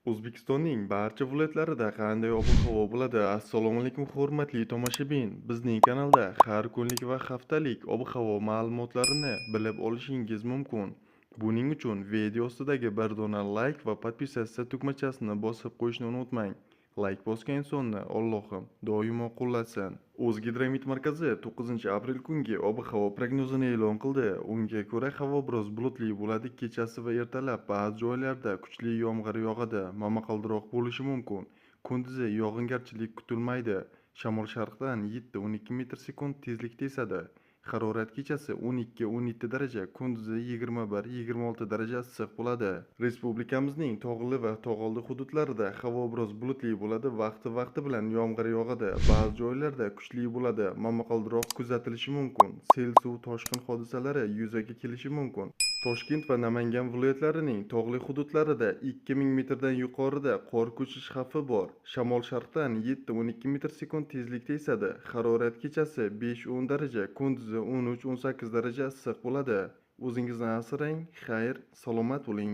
O'zbekistonning barcha viloyatlarida qanday ob-havo bo'ladi? Assalomu alaykum, hurmatli tomoshabin. Bizning kanalda har kunlik va haftalik ob-havo ma'lumotlarini bilib olishingiz mumkin. Buning uchun video ostidagi bir dona like va podpisatsiya tugmachasini bosib qo'yishni unutmang. Like bosgan insonni Allohim doimo qo'llasin. O'zgidromet markazi 9-aprel kungi ob-havo prognozini e'lon qildi. Unga ko'ra havo biroz bulutli bo'ladi. Kechasi va ertalab ba'zi joylarda kuchli yomg'ir yog'adi. Momaqaldiroq bo'lishi mumkin. Kunduzi yog'ingarchilik kutilmaydi. Shamol sharqdan 7-12 metr sekund tezlikda esadi. Harorat kechasi 12-17 daraja, kunduzi 21-26 daraja issiq bo'ladi. Respublikamizning tog'li va tog'oldi hududlarida havo biroz bulutli bo'ladi. Vaqti bilan yomg'ir yog'adi. Ba'zi joylarda kuchli bo'ladi. Momaqaldiroq kuzatilishi mumkin. Sel, suv, toshqin hodisalari yuzaga kelishi mumkin. Toshkent va Namangan viloyatlarining tog'li hududlarida 2000 metrdan yuqorida qor ko'chish xavfi bor. Shamol sharqdan 7-12 metr sekund tezlikda esadi. Harorat kechasi 5-10 daraja, kunduzi 13-18 daraja issiq bo'ladi. O'zingizni asrang, xayr, salomat bo'ling.